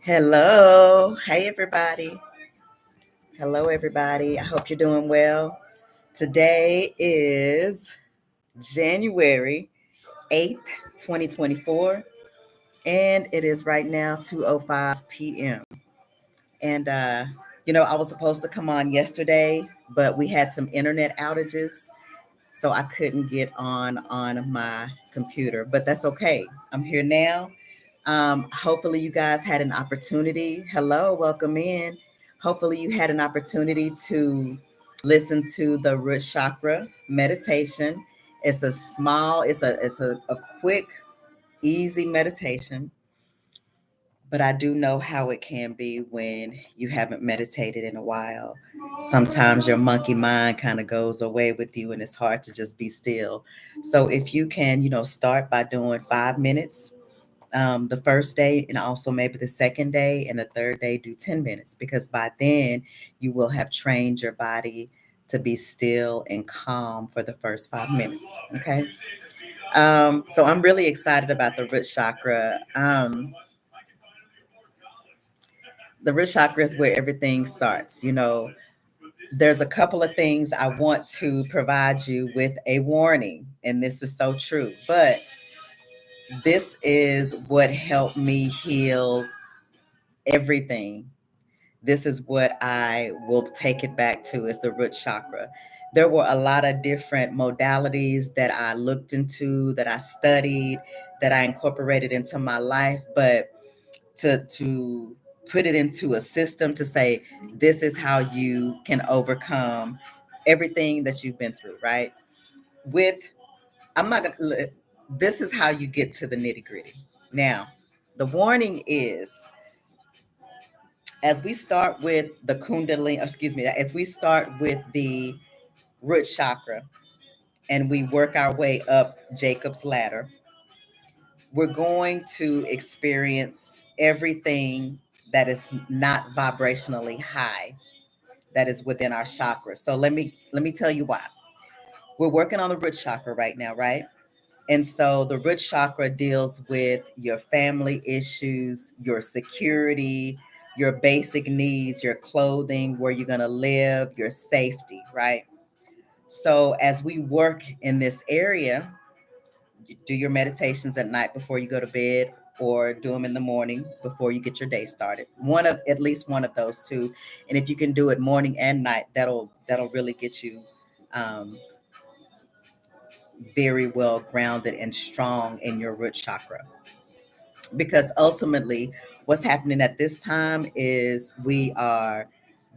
Hello. Hey, everybody. Hello, everybody. I hope you're doing well. Today is January 8th, 2024, and it is right now 2:05 p.m. And, I was supposed to come on yesterday, but we had some internet outages, so I couldn't get on my computer, but that's okay. I'm here now. Hopefully you guys had an opportunity. Hello, welcome in. Hopefully you had an opportunity to listen to the root chakra meditation. It's a quick, easy meditation, but I do know how it can be when you haven't meditated in a while. Sometimes your monkey mind kind of goes away with you and it's hard to just be still. So if you can, start by doing 5 minutes the first day, and also maybe the second day, and the third day do 10 minutes, because by then you will have trained your body to be still and calm for the first 5 minutes. Okay. So I'm really excited about the root chakra. The root chakra is where everything starts. There's a couple of things I want to provide you with a warning, and this is so true, but this is what helped me heal everything. This is what I will take it back to, is the root chakra. There were a lot of different modalities that I looked into, that I studied, that I incorporated into my life, but to put it into a system to say this is how you can overcome everything that you've been through, right? With I'm not gonna This is how you get to the nitty-gritty. Now, the warning is, as we start with the kundalini, excuse me, as we start with the root chakra and we work our way up Jacob's ladder, we're going to experience everything that is not vibrationally high, that is within our chakra. So let me tell you why. We're working on the root chakra right now, right? And so the root chakra deals with your family issues, your security, your basic needs, your clothing, where you're going to live, your safety, right? So as we work in this area, you do your meditations at night before you go to bed, or do them in the morning before you get your day started. At least one of those two. And if you can do it morning and night, that'll really get you um, very well grounded and strong in your root chakra. Because ultimately, what's happening at this time is we are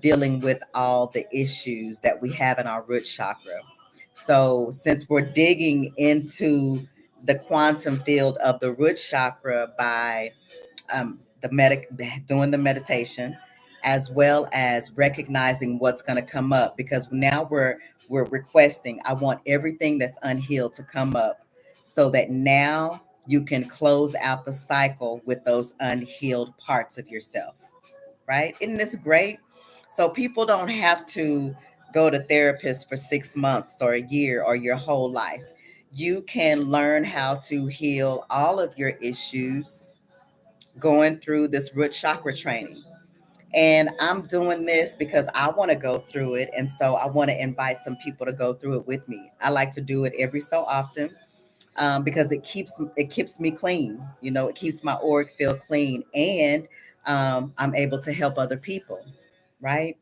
dealing with all the issues that we have in our root chakra. So since we're digging into the quantum field of the root chakra by doing the meditation, as well as recognizing what's going to come up, because now we're requesting, I want everything that's unhealed to come up, so that now you can close out the cycle with those unhealed parts of yourself, right? Isn't this great? So people don't have to go to therapists for 6 months or a year or your whole life. You can learn how to heal all of your issues going through this root chakra training. And I'm doing this because I want to go through it. And so I want to invite some people to go through it with me. I like to do it every so often, because it keeps me clean. It keeps my auric field clean, and I'm able to help other people, right?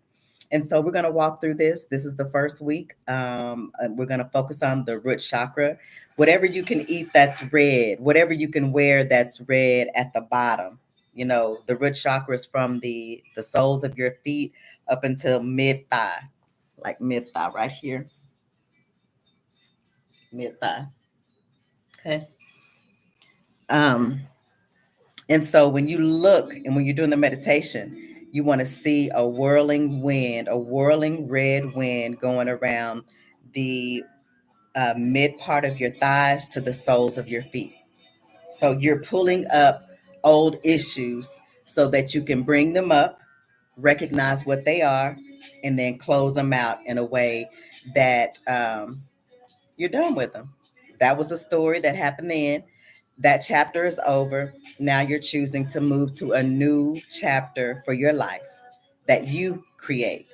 And so we're going to walk through this. This is the first week. We're going to focus on the root chakra. Whatever you can eat that's red, whatever you can wear that's red at the bottom. The root chakra is from the soles of your feet up until mid thigh, like mid thigh right here, mid thigh. Okay. Um, and so when you look and when you're doing the meditation, you want to see a whirling wind, a whirling red wind going around the mid part of your thighs to the soles of your feet. So you're pulling up old issues so that you can bring them up, recognize what they are, and then close them out in a way that you're done with them. That was a story that happened then. That chapter is over. Now you're choosing to move to a new chapter for your life that you create,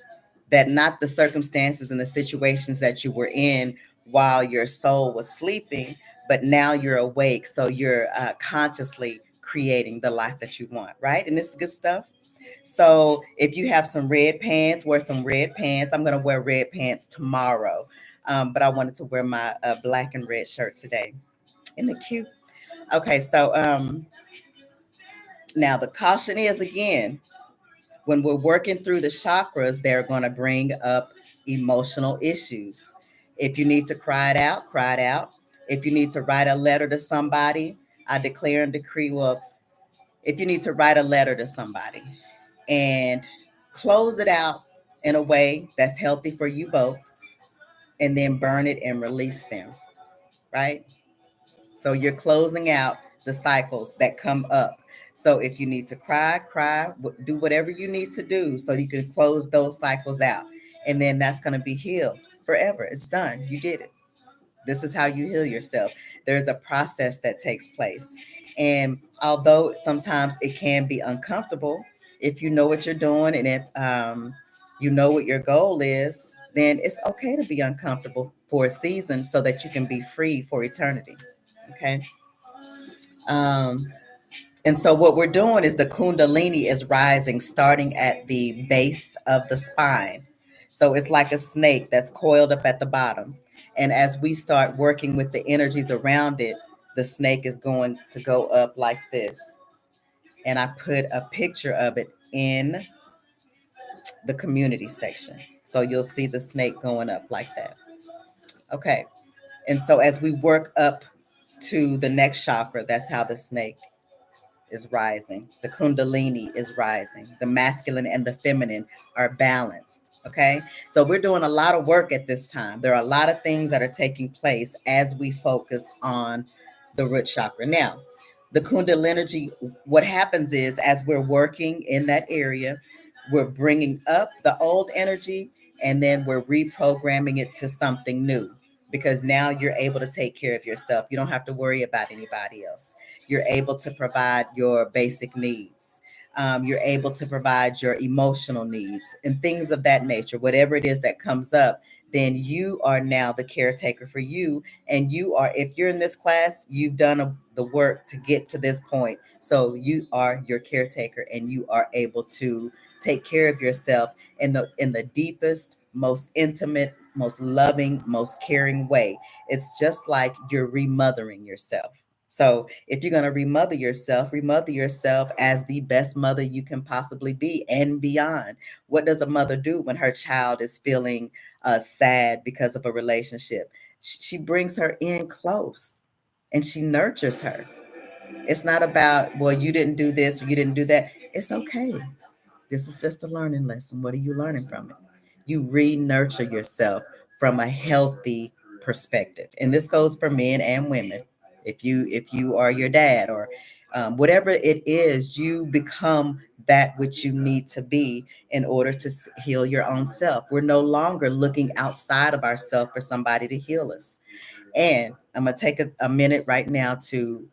that not the circumstances and the situations that you were in while your soul was sleeping, but now you're awake. So you're consciously creating the life that you want, right? And this is good stuff. So if you have some red pants, wear some red pants. I'm going to wear red pants tomorrow. But I wanted to wear my black and red shirt today. Isn't it cute? Okay, so now the caution is again, when we're working through the chakras, they're going to bring up emotional issues. If you need to cry it out, cry it out. If you need to write a letter to somebody, I declare and decree, well, if you need to write a letter to somebody and close it out in a way that's healthy for you both, and then burn it and release them, right? So you're closing out the cycles that come up. So if you need to cry, cry, do whatever you need to do so you can close those cycles out. And then that's going to be healed forever. It's done. You did it. This is how you heal yourself. There's a process that takes place. And although sometimes it can be uncomfortable, if you know what you're doing and if you know what your goal is, then it's okay to be uncomfortable for a season so that you can be free for eternity. Okay. Um, and so what we're doing is the Kundalini is rising, starting at the base of the spine. So it's like a snake that's coiled up at the bottom. And as we start working with the energies around it, the snake is going to go up like this. And I put a picture of it in the community section. So you'll see the snake going up like that. Okay. And so as we work up to the next chakra, that's how the snake is rising. The Kundalini is rising. The masculine and the feminine are balanced. Okay. So we're doing a lot of work at this time. There are a lot of things that are taking place as we focus on the root chakra. Now, the Kundalini, what happens is as we're working in that area, we're bringing up the old energy and then we're reprogramming it to something new because now you're able to take care of yourself. You don't have to worry about anybody else. You're able to provide your basic needs. You're able to provide your emotional needs and things of that nature. Whatever it is that comes up, then you are now the caretaker for you. And you are, if you're in this class, you've done the work to get to this point. So you are your caretaker and you are able to take care of yourself in the deepest, most intimate, most loving, most caring way. It's just like you're remothering yourself. So if you're going to remother yourself as the best mother you can possibly be and beyond. What does a mother do when her child is feeling sad because of a relationship? She brings her in close and she nurtures her. It's not about, well, you didn't do this or you didn't do that. It's okay. This is just a learning lesson. What are you learning from it? You re-nurture yourself from a healthy perspective. And this goes for men and women. If you are your dad or whatever it is, you become that which you need to be in order to heal your own self. We're no longer looking outside of ourselves for somebody to heal us. And I'm going to take a minute right now to,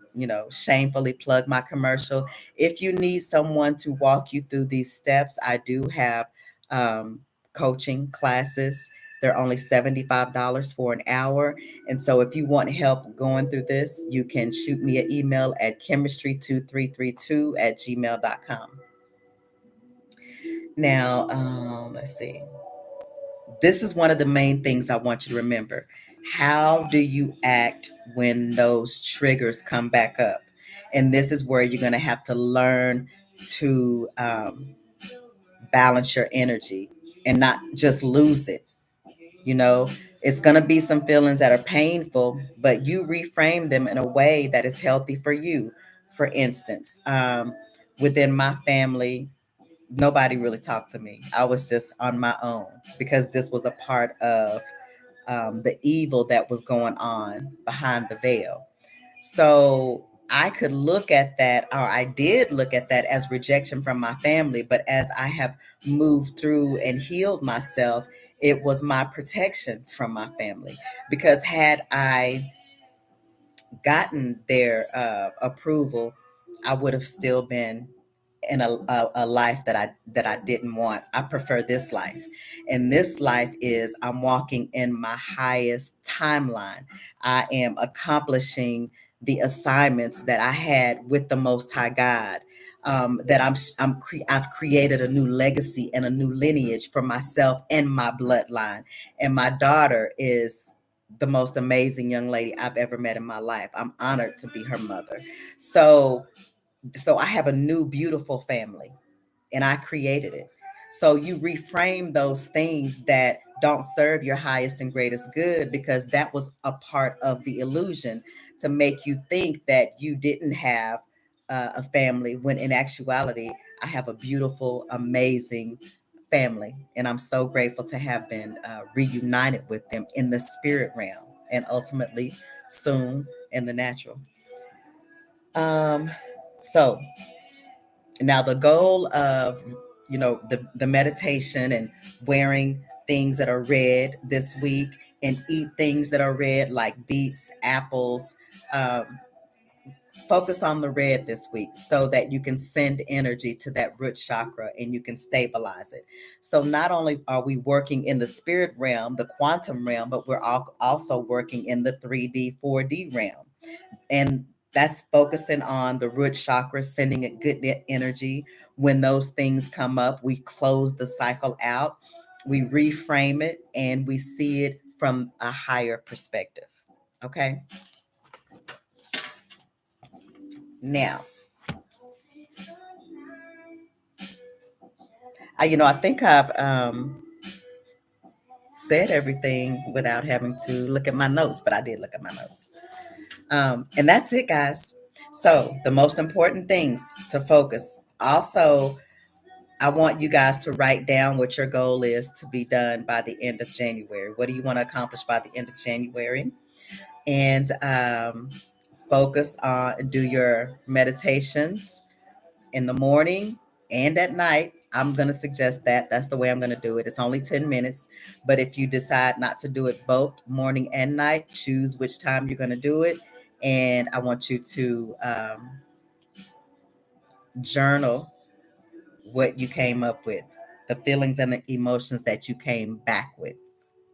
shamefully plug my commercial. If you need someone to walk you through these steps, I do have coaching classes. They're only $75 for an hour. And so if you want help going through this, you can shoot me an email at chemistry2332@gmail.com. Now, let's see. This is one of the main things I want you to remember. How do you act when those triggers come back up? And this is where you're going to have to learn to balance your energy and not just lose it. You know, it's going to be some feelings that are painful, but you reframe them in a way that is healthy for you. For instance, within my family, nobody really talked to me. I was just on my own because this was a part of the evil that was going on behind the veil. So I could look at that, or I did look at that as rejection from my family. But as I have moved through and healed myself, it was my protection from my family. Because had I gotten their approval, I would have still been in a life that I didn't want. I prefer this life. And this life is I'm walking in my highest timeline. I am accomplishing the assignments that I had with the Most High God. That I've created a new legacy and a new lineage for myself and my bloodline. And my daughter is the most amazing young lady I've ever met in my life. I'm honored to be her mother. So I have a new beautiful family and I created it. So you reframe those things that don't serve your highest and greatest good, because that was a part of the illusion to make you think that you didn't have a family, when in actuality, I have a beautiful, amazing family. And I'm so grateful to have been reunited with them in the spirit realm and ultimately soon in the natural. Um, so now the goal of the meditation and wearing things that are red this week and eat things that are red like beets, apples. Um, Focus on the red this week so that you can send energy to that root chakra and you can stabilize it. So not only are we working in the spirit realm, the quantum realm, but we're also working in the 3D, 4D realm. And that's focusing on the root chakra, sending it good energy. When those things come up, we close the cycle out, we reframe it, and we see it from a higher perspective. Okay. Now, I think I've said everything without having to look at my notes, but I did look at my notes. And that's it, guys. So, the most important things to focus. Also, I want you guys to write down what your goal is to be done by the end of January. What do you want to accomplish by the end of January? And focus on, do your meditations in the morning and at night. I'm going to suggest that. That's the way I'm going to do it. It's only 10 minutes. But if you decide not to do it both morning and night, choose which time you're going to do it. And I want you to journal what you came up with, the feelings and the emotions that you came back with.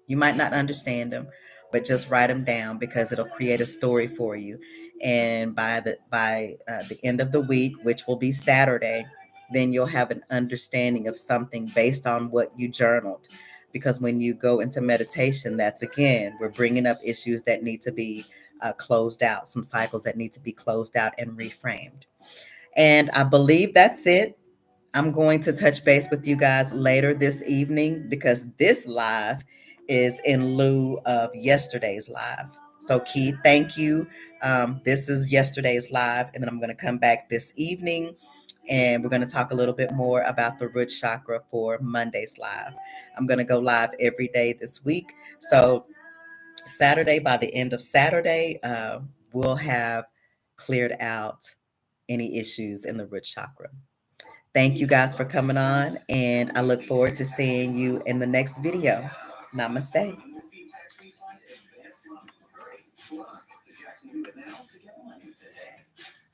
You might not understand them, but just write them down because it'll create a story for you. And by the end of the week, which will be Saturday, then you'll have an understanding of something based on what you journaled. Because when you go into meditation, that's again, we're bringing up issues that need to be closed out, some cycles that need to be closed out and reframed. And I believe that's it. I'm going to touch base with you guys later this evening because this live is in lieu of yesterday's live. So, Keith, thank you. This is yesterday's live, and then I'm going to come back this evening and we're going to talk a little bit more about the root chakra for Monday's live. I'm going to go live every day this week. So, Saturday, by the end of Saturday, we'll have cleared out any issues in the root chakra. Thank you guys for coming on, and I look forward to seeing you in the next video. Namaste.